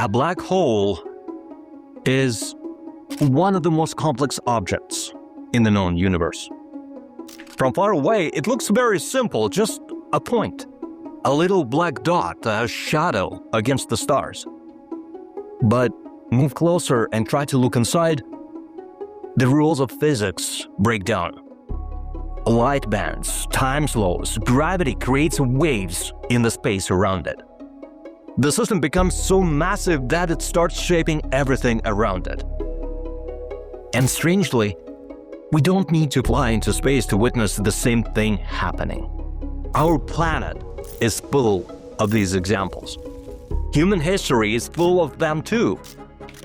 A black hole is one of the most complex objects in the known universe. From far away, it looks very simple, just a point. A little black dot, a shadow against the stars. But move closer and try to look inside. The rules of physics break down. Light bends, time slows, gravity creates waves in the space around it. The system becomes so massive that it starts shaping everything around it. And strangely, we don't need to fly into space to witness the same thing happening. Our planet is full of these examples. Human history is full of them too.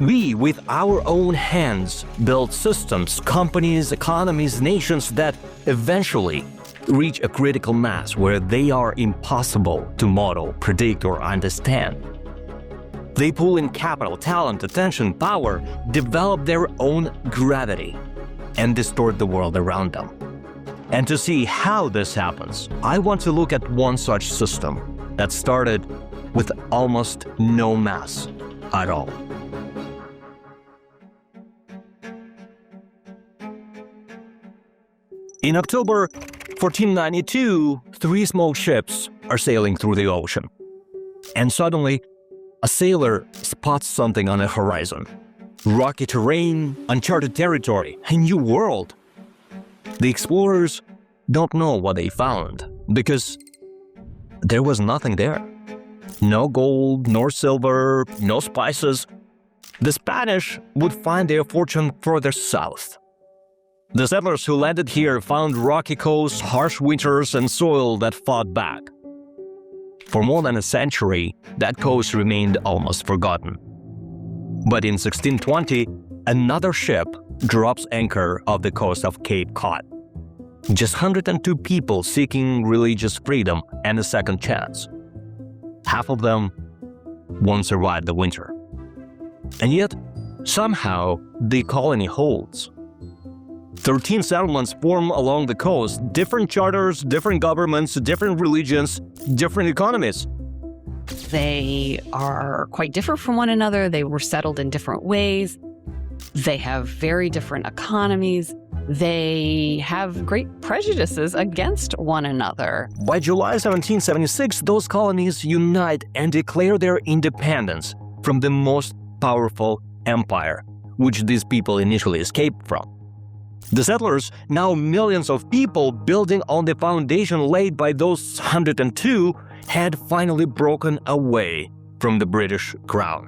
We, with our own hands, build systems, companies, economies, nations that eventually reach a critical mass where they are impossible to model, predict, or understand. They pull in capital, talent, attention, power, develop their own gravity, and distort the world around them. And to see how this happens, I want to look at one such system that started with almost no mass at all. In October 1492, 3 small ships are sailing through the ocean. And suddenly, a sailor spots something on the horizon. Rocky terrain, uncharted territory, a new world. The explorers don't know what they found, because there was nothing there. No gold, nor silver, no spices. The Spanish would find their fortune further south. The settlers who landed here found rocky coasts, harsh winters, and soil that fought back. For more than a century, that coast remained almost forgotten. But in 1620, another ship drops anchor off the coast of Cape Cod. Just 102 people seeking religious freedom and a second chance. Half of them won't survive the winter. And yet, somehow, the colony holds. 13 settlements form along the coast, different charters, different governments, different religions, different economies. They are quite different from one another. They were settled in different ways. They have very different economies. They have great prejudices against one another. By July 1776, those colonies unite and declare their independence from the most powerful empire, which these people initially escaped from. The settlers, now millions of people building on the foundation laid by those 102, had finally broken away from the British crown.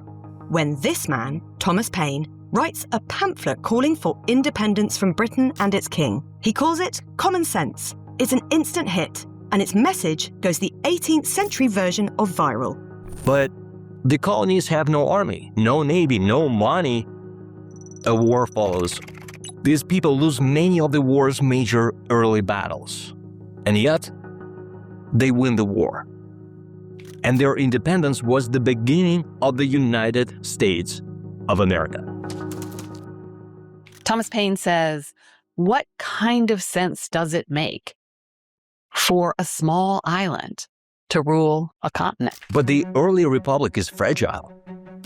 When this man, Thomas Paine, writes a pamphlet calling for independence from Britain and its king. He calls it Common Sense. It's an instant hit, and its message goes the 18th century version of viral. But the colonies have no army, no navy, no money. A war follows. These people lose many of the war's major early battles. And yet, they win the war. And their independence was the beginning of the United States of America. Thomas Paine says, what kind of sense does it make for a small island to rule a continent? But the early republic is fragile.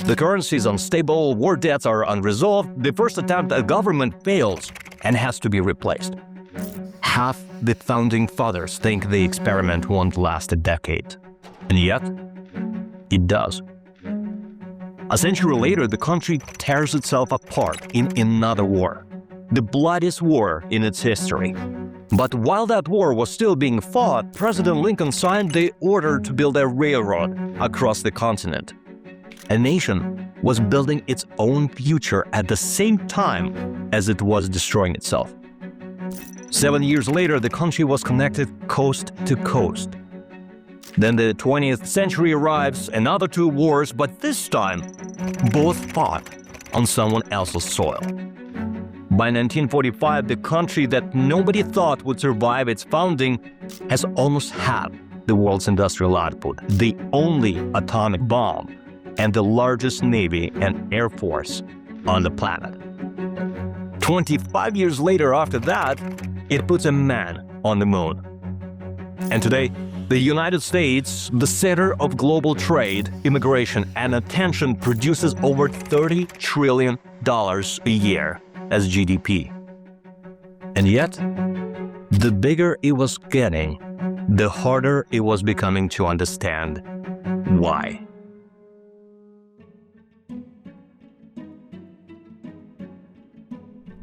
The currency is unstable, war debts are unresolved, the first attempt at government fails and has to be replaced. Half the founding fathers think the experiment won't last a decade. And yet, it does. A century later, the country tears itself apart in another war, the bloodiest war in its history. But while that war was still being fought, President Lincoln signed the order to build a railroad across the continent. A nation was building its own future at the same time as it was destroying itself. 7 years later, the country was connected coast to coast. Then the 20th century arrives, another 2 wars, but this time, both fought on someone else's soil. By 1945, the country that nobody thought would survive its founding has almost halved the world's industrial output, the only atomic bomb, and the largest navy and air force on the planet. 25 years later after that, it puts a man on the moon. And today, The United States, the center of global trade, immigration, and attention, produces over $30 trillion a year as GDP. And yet, the bigger it was getting, the harder it was becoming to understand why.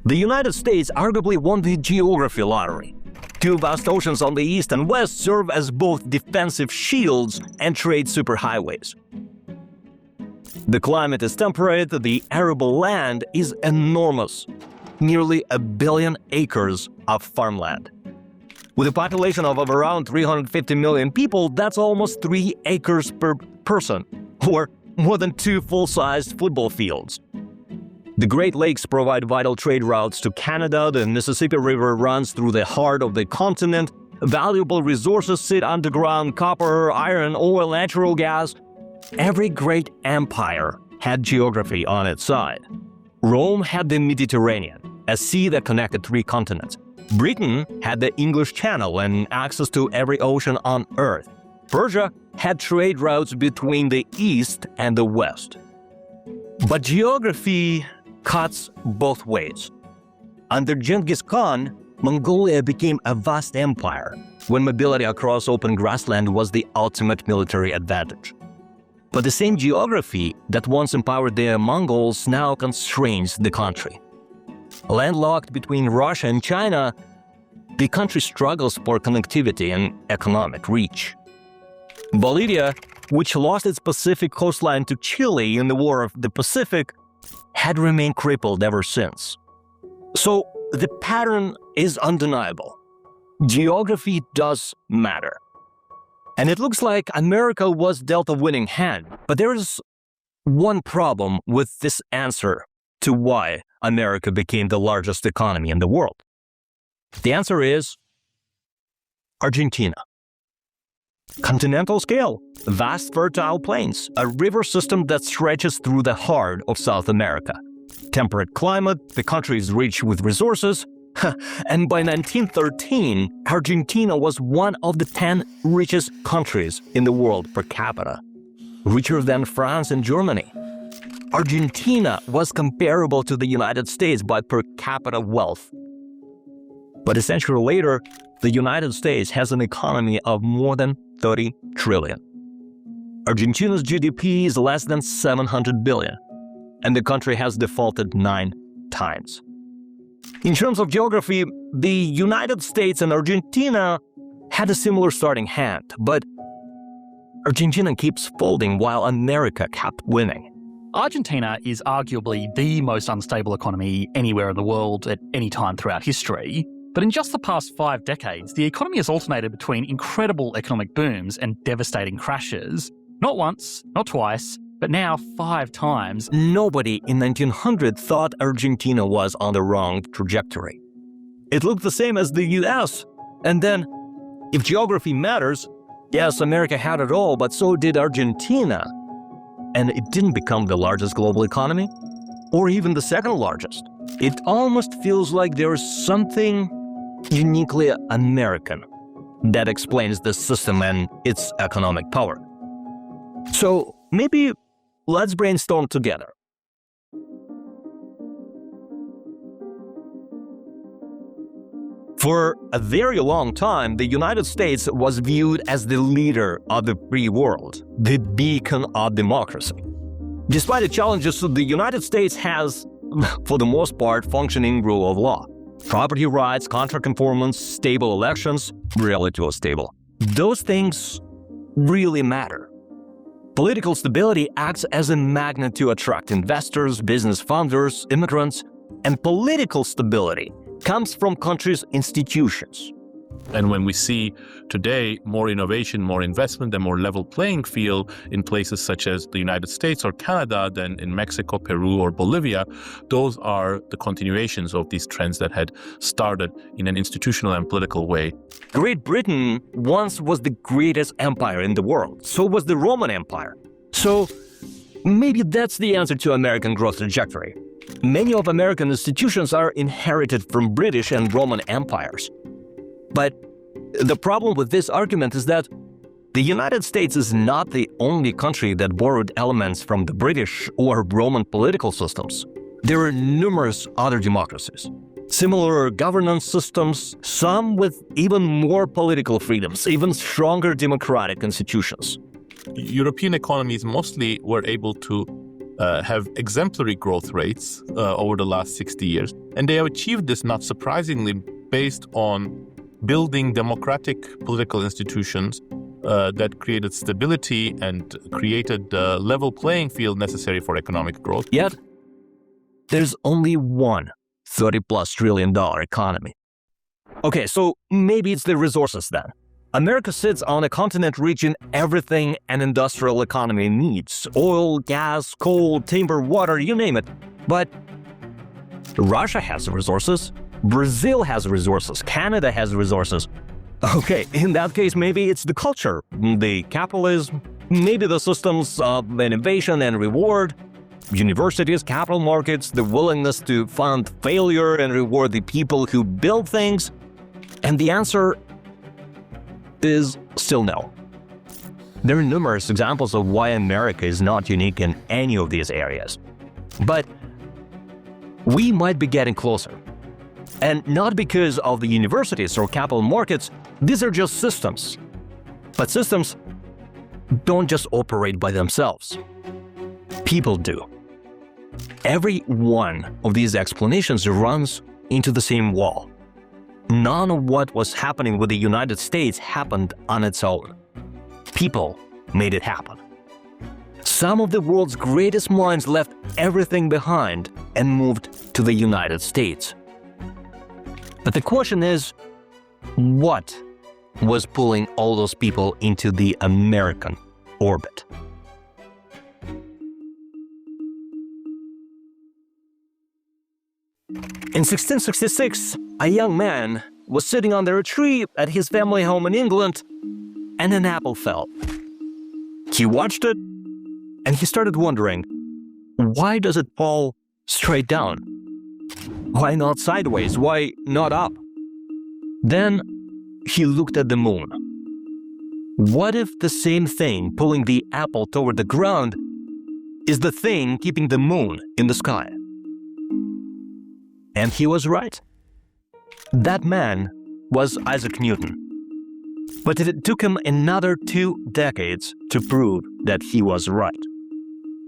The United States arguably won the geography lottery. Two vast oceans on the east and west serve as both defensive shields and trade superhighways. The climate is temperate, the arable land is enormous, nearly 1 billion acres of farmland. With a population of around 350 million people, that's almost 3 acres per person, or more than 2 full-sized football fields. The Great Lakes provide vital trade routes to Canada, the Mississippi River runs through the heart of the continent, valuable resources sit underground: copper, iron, oil, natural gas. Every great empire had geography on its side. Rome had the Mediterranean, a sea that connected 3 continents. Britain had the English Channel and access to every ocean on Earth. Persia had trade routes between the East and the West. But geography cuts both ways. Under Genghis Khan, Mongolia became a vast empire, when mobility across open grassland was the ultimate military advantage. But the same geography that once empowered the Mongols now constrains the country. Landlocked between Russia and China, the country struggles for connectivity and economic reach. Bolivia, which lost its Pacific coastline to Chile in the War of the Pacific, had remained crippled ever since. So the pattern is undeniable. Geography does matter. And it looks like America was dealt a winning hand. But there is one problem with this answer to why America became the largest economy in the world. The answer is Argentina. Continental scale, vast fertile plains, a river system that stretches through the heart of South America. Temperate climate, the country is rich with resources, and by 1913, Argentina was one of the 10 richest countries in the world per capita, richer than France and Germany. Argentina was comparable to the United States by per capita wealth. But a century later, the United States has an economy of more than 30 trillion. Argentina's GDP is less than 700 billion, and the country has defaulted 9 times. In terms of geography, the United States and Argentina had a similar starting hand, but Argentina keeps folding while America kept winning. Argentina is arguably the most unstable economy anywhere in the world at any time throughout history. But in just the past 5 decades, the economy has alternated between incredible economic booms and devastating crashes. Not once, not twice, but now 5 times. Nobody in 1900 thought Argentina was on the wrong trajectory. It looked the same as the US. And then, if geography matters, yes, America had it all, but so did Argentina. And it didn't become the largest global economy, or even the second largest. It almost feels like there's something uniquely American that explains the system and its economic power. So maybe let's brainstorm together. For a very long time, the United States was viewed as the leader of the free world, the beacon of democracy. Despite the challenges, the United States has, for the most part, functioning rule of law. Property rights, contract conformance, stable elections, relatively stable. Those things really matter. Political stability acts as a magnet to attract investors, business founders, immigrants, and political stability comes from countries' institutions. And when we see today more innovation, more investment, and more level playing field in places such as the United States or Canada than in Mexico, Peru, or Bolivia, those are the continuations of these trends that had started in an institutional and political way. Great Britain once was the greatest empire in the world. So was the Roman Empire. So maybe that's the answer to American growth trajectory. Many of American institutions are inherited from British and Roman empires. But the problem with this argument is that the United States is not the only country that borrowed elements from the British or Roman political systems. There are numerous other democracies. Similar governance systems, some with even more political freedoms, even stronger democratic institutions. European economies mostly were able to have exemplary growth rates over the last 60 years. And they have achieved this, not surprisingly, based on building democratic political institutions that created stability and created the level playing field necessary for economic growth. Yet, there's only one $30+ trillion economy. Okay, so maybe it's the resources then. America sits on a continent rich in everything an industrial economy needs. Oil, gas, coal, timber, water, you name it. But Russia has resources. Brazil has resources. Canada has resources. Okay, in that case, maybe it's the culture, the capitalism, maybe the systems of innovation and reward, universities, capital markets, the willingness to fund failure and reward the people who build things. And the answer is still no. There are numerous examples of why America is not unique in any of these areas. But we might be getting closer. And not because of the universities or capital markets, these are just systems. But systems don't just operate by themselves. People do. Every one of these explanations runs into the same wall. None of what was happening with the United States happened on its own. People made it happen. Some of the world's greatest minds left everything behind and moved to the United States. But the question is, what was pulling all those people into the American orbit? In 1666, a young man was sitting under a tree at his family home in England, and an apple fell. He watched it, and he started wondering, why does it fall straight down? Why not sideways? Why not up? Then he looked at the moon. What if the same thing pulling the apple toward the ground is the thing keeping the moon in the sky? And he was right. That man was Isaac Newton. But it took him another 2 decades to prove that he was right.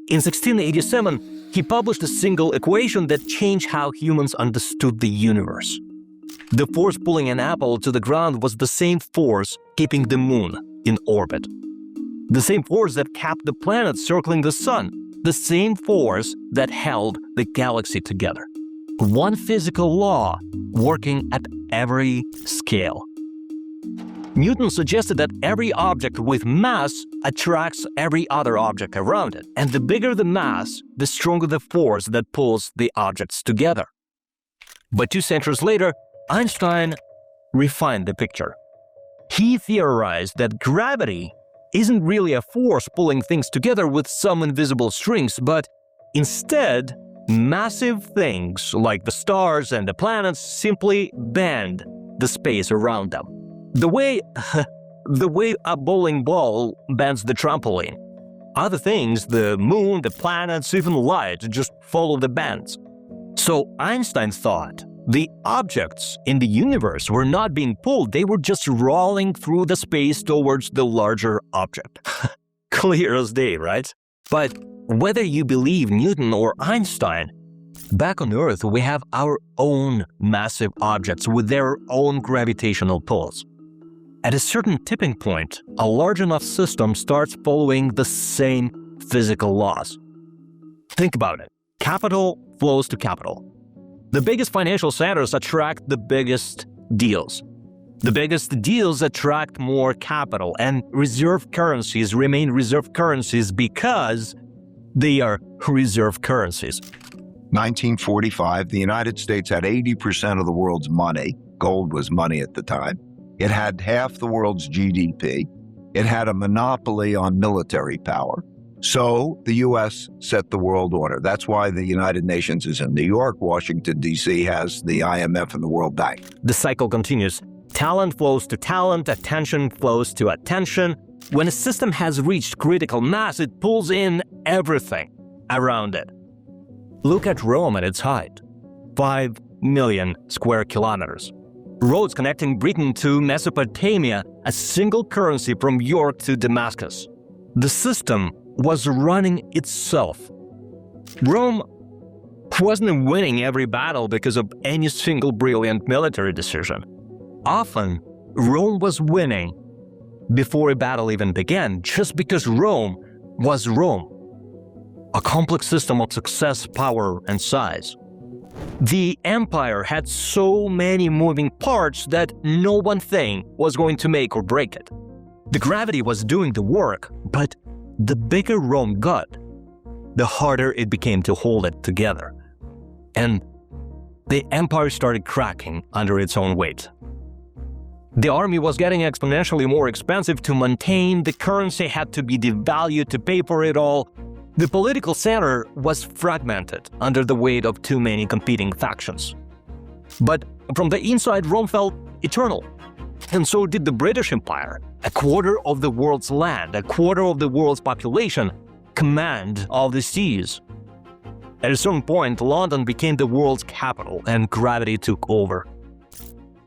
In 1687, he published a single equation that changed how humans understood the universe. The force pulling an apple to the ground was the same force keeping the moon in orbit. The same force that kept the planets circling the sun. The same force that held the galaxy together. One physical law working at every scale. Newton suggested that every object with mass attracts every other object around it, and the bigger the mass, the stronger the force that pulls the objects together. But 2 centuries later, Einstein refined the picture. He theorized that gravity isn't really a force pulling things together with some invisible strings, but instead, massive things like the stars and the planets simply bend the space around them. The way a bowling ball bends the trampoline. Other things, the moon, the planets, even light, just follow the bends. So Einstein thought the objects in the universe were not being pulled, they were just rolling through the space towards the larger object. Clear as day, right? But whether you believe Newton or Einstein, back on Earth we have our own massive objects with their own gravitational pulls. At a certain tipping point, a large enough system starts following the same physical laws. Think about it. Capital flows to capital. The biggest financial centers attract the biggest deals. The biggest deals attract more capital, and reserve currencies remain reserve currencies because they are reserve currencies. 1945, the United States had 80% of the world's money. Gold was money at the time. It had half the world's GDP. It had a monopoly on military power. So the U.S. set the world order. That's why the United Nations is in New York. Washington, D.C. has the IMF and the World Bank. The cycle continues. Talent flows to talent, attention flows to attention, When a system has reached critical mass, it pulls in everything around it. Look at Rome at its height, 5 million square kilometers. Roads connecting Britain to Mesopotamia, a single currency from York to Damascus. The system was running itself. Rome wasn't winning every battle because of any single brilliant military decision. Often, Rome was winning before a battle even began, just because Rome was Rome. A complex system of success, power, and size. The empire had so many moving parts that no one thing was going to make or break it. The gravity was doing the work, but the bigger Rome got, the harder it became to hold it together. And the empire started cracking under its own weight. The army was getting exponentially more expensive to maintain, the currency had to be devalued to pay for it all. The political center was fragmented under the weight of too many competing factions. But from the inside, Rome felt eternal. And so did the British Empire. A quarter of the world's land, a quarter of the world's population, command of the seas. At a certain point, London became the world's capital, and gravity took over.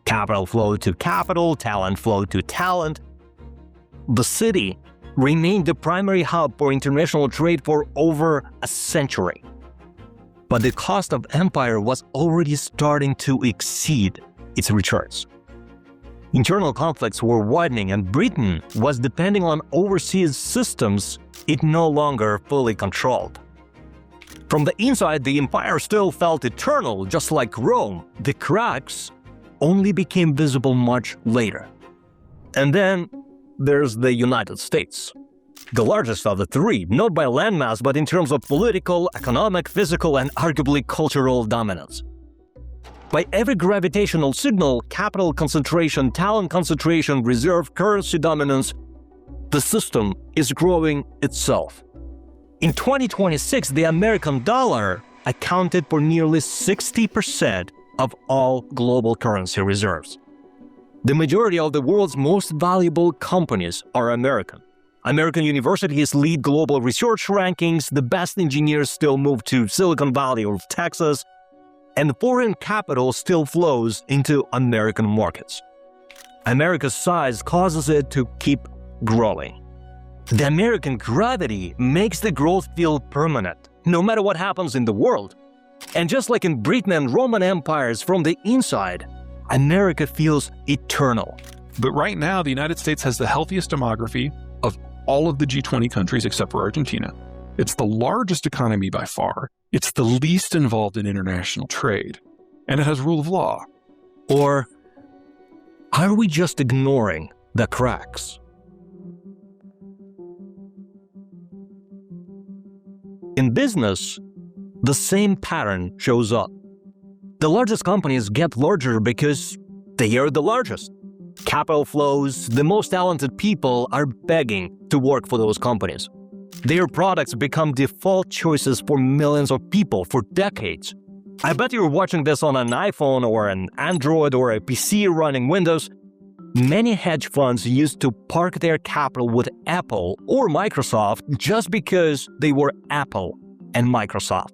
Capital flowed to capital, talent flowed to talent. The city remained the primary hub for international trade for over a century. But the cost of empire was already starting to exceed its returns. Internal conflicts were widening, and Britain was depending on overseas systems it no longer fully controlled. From the inside, the empire still felt eternal, just like Rome. The cracks only became visible much later. And then there's the United States, the largest of the three, not by landmass, but in terms of political, economic, physical, and arguably cultural dominance. By every gravitational signal, capital concentration, talent concentration, reserve currency dominance, the system is growing itself. In 2026, the American dollar accounted for nearly 60% of all global currency reserves. The majority of the world's most valuable companies are American. American universities lead global research rankings, the best engineers still move to Silicon Valley or Texas, and foreign capital still flows into American markets. America's size causes it to keep growing. The American gravity makes the growth feel permanent, no matter what happens in the world. And just like in Britain and Roman empires, from the inside, America feels eternal. But right now, the United States has the healthiest demography of all of the G20 countries except for Argentina. It's the largest economy by far. It's the least involved in international trade. And it has rule of law. Or are we just ignoring the cracks? In business, the same pattern shows up. The largest companies get larger because they are the largest. Capital flows, the most talented people are begging to work for those companies. Their products become default choices for millions of people for decades. I bet you're watching this on an iPhone or an Android or a PC running Windows. Many hedge funds used to park their capital with Apple or Microsoft just because they were Apple and Microsoft.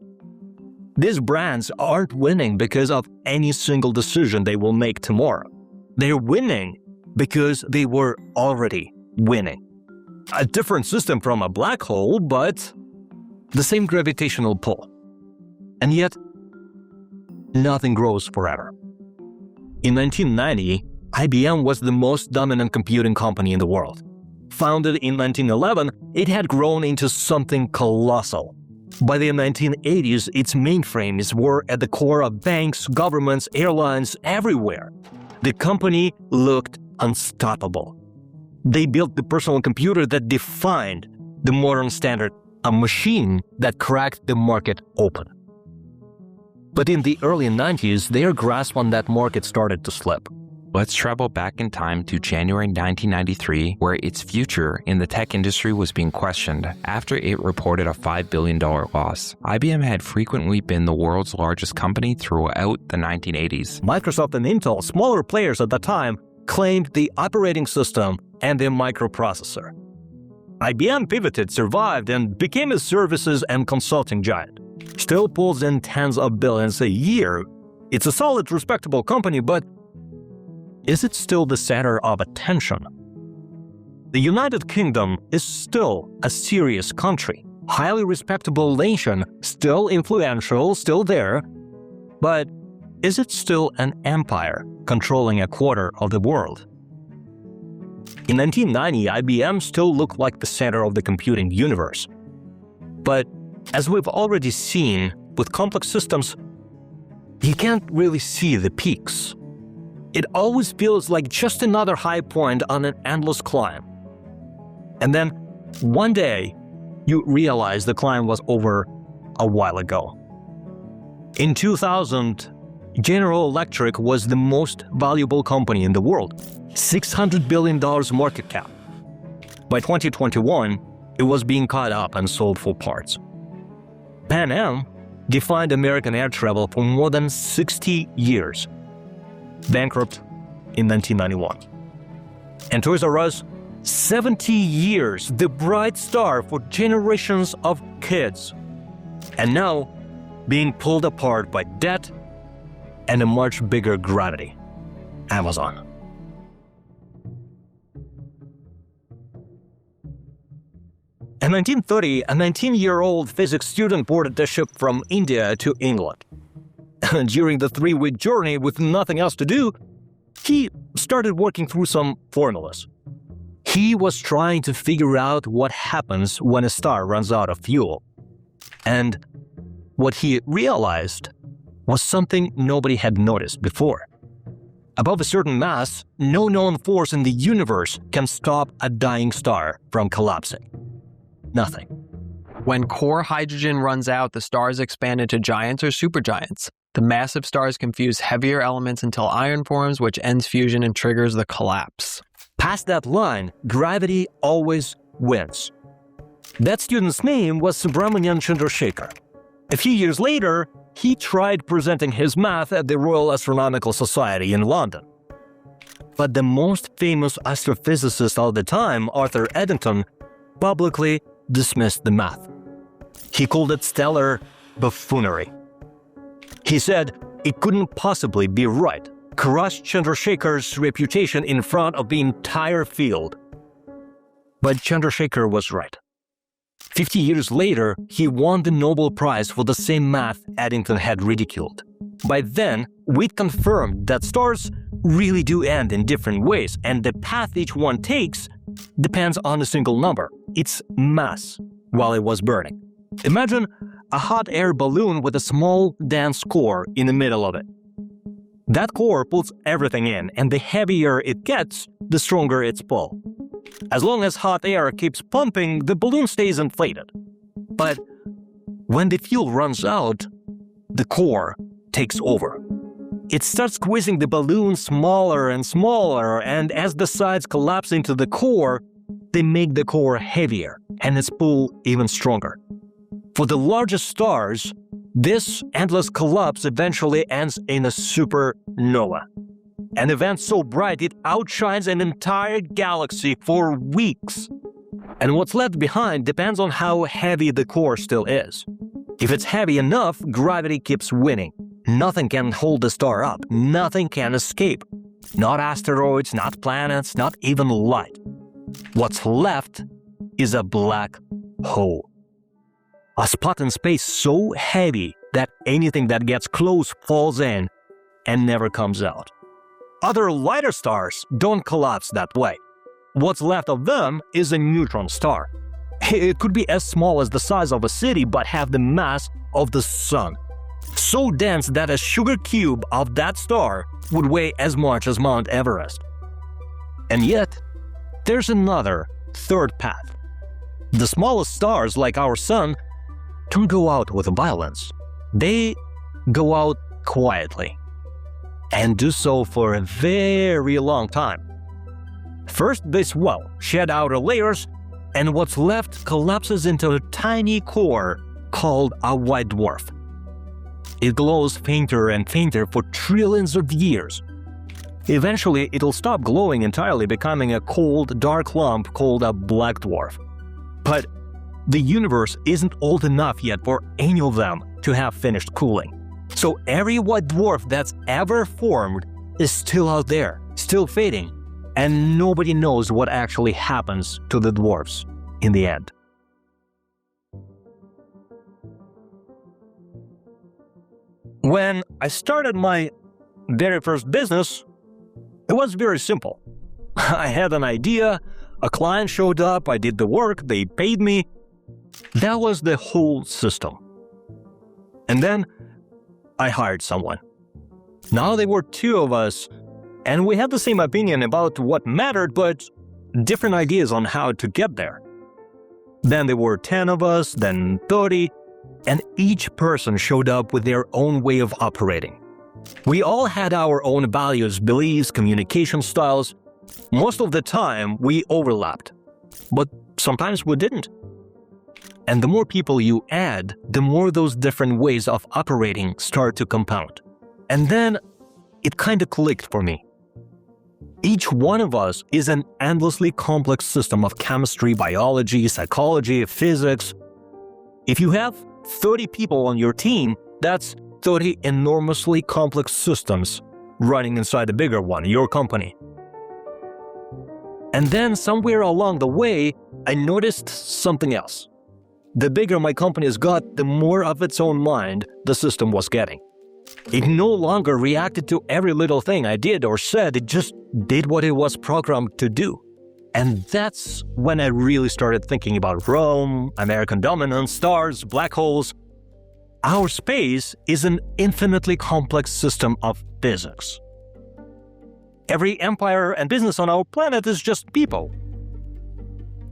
These brands aren't winning because of any single decision they will make tomorrow. They're winning because they were already winning. A different system from a black hole, but the same gravitational pull. And yet, nothing grows forever. In 1990, IBM was the most dominant computing company in the world. Founded in 1911, it had grown into something colossal. By the 1980s, its mainframes were at the core of banks, governments, airlines, everywhere. The company looked unstoppable. They built the personal computer that defined the modern standard, a machine that cracked the market open. But in the early 90s, their grasp on that market started to slip. Let's travel back in time to January 1993, where its future in the tech industry was being questioned after it reported a $5 billion loss. IBM had frequently been the world's largest company throughout the 1980s. Microsoft and Intel, smaller players at the time, claimed the operating system and the microprocessor. IBM pivoted, survived, and became a services and consulting giant. Still pulls in tens of billions a year. It's a solid, respectable company, but is it still the center of attention? The United Kingdom is still a serious country, highly respectable nation, still influential, still there, but is it still an empire controlling a quarter of the world? In 1990, IBM still looked like the center of the computing universe. But as we've already seen, with complex systems, you can't really see the peaks. It always feels like just another high point on an endless climb. And then, one day, you realize the climb was over a while ago. In 2000, General Electric was the most valuable company in the world, $600 billion market cap. By 2021, it was being caught up and sold for parts. Pan Am defined American air travel for more than 60 years, bankrupt in 1991. And Toys R Us, 70 years, the bright star for generations of kids, and now being pulled apart by debt and a much bigger gravity, Amazon. In 1930, a 19-year-old physics student boarded a ship from India to England. During the 3-week journey, with nothing else to do, he started working through some formulas. He was trying to figure out what happens when a star runs out of fuel. And what he realized was something nobody had noticed before. Above a certain mass, no known force in the universe can stop a dying star from collapsing. Nothing. When core hydrogen runs out, the stars expand into giants or supergiants. The massive stars can fuse heavier elements until iron forms, which ends fusion and triggers the collapse. Past that line, gravity always wins. That student's name was Subramanian Chandrasekhar. A few years later, he tried presenting his math at the Royal Astronomical Society in London. But the most famous astrophysicist of the time, Arthur Eddington, publicly dismissed the math. He called it stellar buffoonery. He said it couldn't possibly be right, crushed Chandrasekhar's reputation in front of the entire field. But Chandrasekhar was right. 50 years later, he won the Nobel Prize for the same math Eddington had ridiculed. By then, we'd confirmed that stars really do end in different ways, and the path each one takes depends on a single number, its mass, while it was burning. Imagine a hot air balloon with a small, dense core in the middle of it. That core pulls everything in, and the heavier it gets, the stronger its pull. As long as hot air keeps pumping, the balloon stays inflated. But when the fuel runs out, the core takes over. It starts squeezing the balloon smaller and smaller, and as the sides collapse into the core, they make the core heavier and its pull even stronger. For the largest stars, this endless collapse eventually ends in a supernova, an event so bright it outshines an entire galaxy for weeks. And what's left behind depends on how heavy the core still is. If it's heavy enough, gravity keeps winning. Nothing can hold the star up. Nothing can escape. Not asteroids, not planets, not even light. What's left is a black hole. A spot in space so heavy that anything that gets close falls in and never comes out. Other lighter stars don't collapse that way. What's left of them is a neutron star. It could be as small as the size of a city but have the mass of the sun. So dense that a sugar cube of that star would weigh as much as Mount Everest. And yet, there's another, third path. The smallest stars, like our sun, don't go out with violence. They go out quietly, and do so for a very long time. First, they swell, shed outer layers, and what's left collapses into a tiny core called a white dwarf. It glows fainter and fainter for trillions of years. Eventually, it'll stop glowing entirely, becoming a cold, dark lump called a black dwarf. But the universe isn't old enough yet for any of them to have finished cooling. So every white dwarf that's ever formed is still out there, still fading, and nobody knows what actually happens to the dwarfs in the end. When I started my very first business, it was very simple. I had an idea, a client showed up, I did the work, they paid me. That was the whole system. And then I hired someone. Now there were two of us, and we had the same opinion about what mattered, but different ideas on how to get there. Then there were 10 of us, then 30, and each person showed up with their own way of operating. We all had our own values, beliefs, communication styles. Most of the time, we overlapped, but sometimes we didn't. And the more people you add, the more those different ways of operating start to compound. And then it kind of clicked for me. Each one of us is an endlessly complex system of chemistry, biology, psychology, physics. If you have 30 people on your team, that's 30 enormously complex systems running inside a bigger one, your company. And then somewhere along the way, I noticed something else. The bigger my companies got, the more of its own mind the system was getting. It no longer reacted to every little thing I did or said, it just did what it was programmed to do. And that's when I really started thinking about Rome, American dominance, stars, black holes. Our space is an infinitely complex system of physics. Every empire and business on our planet is just people.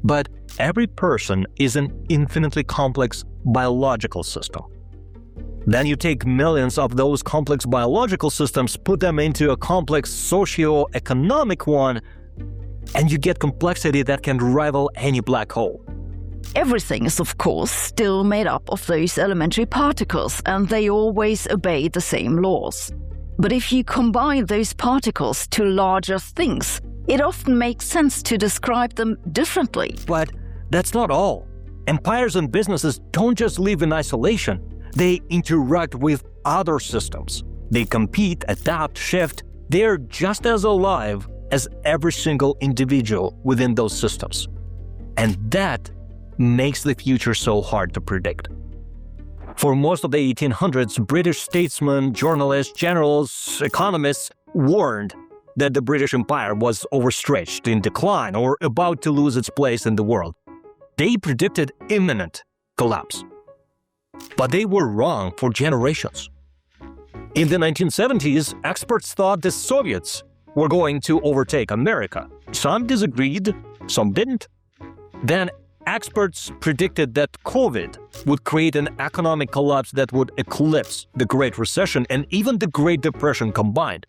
But every person is an infinitely complex biological system. Then you take millions of those complex biological systems, put them into a complex socio-economic one, and you get complexity that can rival any black hole. Everything is, of course, still made up of those elementary particles, and they always obey the same laws. But if you combine those particles to larger things, it often makes sense to describe them differently. But that's not all. Empires and businesses don't just live in isolation. They interact with other systems. They compete, adapt, shift. They're just as alive as every single individual within those systems. And that makes the future so hard to predict. For most of the 1800s, British statesmen, journalists, generals, economists warned that the British Empire was overstretched, in decline, or about to lose its place in the world. They predicted imminent collapse. But they were wrong for generations. In the 1970s, experts thought the Soviets were going to overtake America. Some disagreed, some didn't. Then experts predicted that COVID would create an economic collapse that would eclipse the Great Recession and even the Great Depression combined.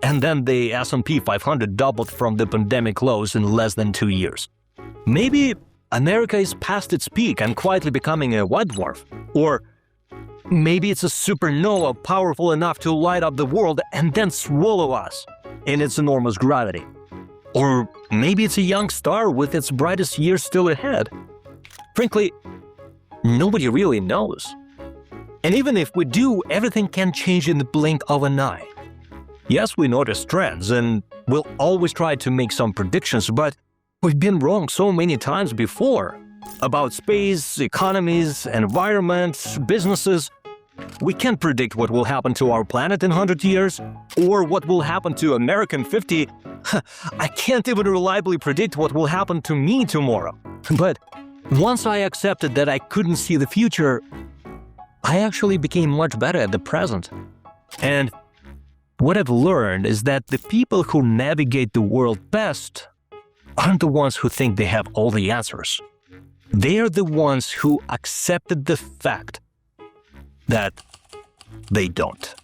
And then the S&P 500 doubled from the pandemic lows in less than 2 years. Maybe America is past its peak and quietly becoming a white dwarf. Or maybe it's a supernova powerful enough to light up the world and then swallow us in its enormous gravity. Or maybe it's a young star with its brightest years still ahead. Frankly, nobody really knows. And even if we do, everything can change in the blink of an eye. Yes, we notice trends, and we'll always try to make some predictions, but we've been wrong so many times before. About space, economies, environments, businesses. We can't predict what will happen to our planet in 100 years, or what will happen to America in 50. I can't even reliably predict what will happen to me tomorrow. But once I accepted that I couldn't see the future, I actually became much better at the present. And what I've learned is that the people who navigate the world best aren't the ones who think they have all the answers. They are the ones who accepted the fact that they don't.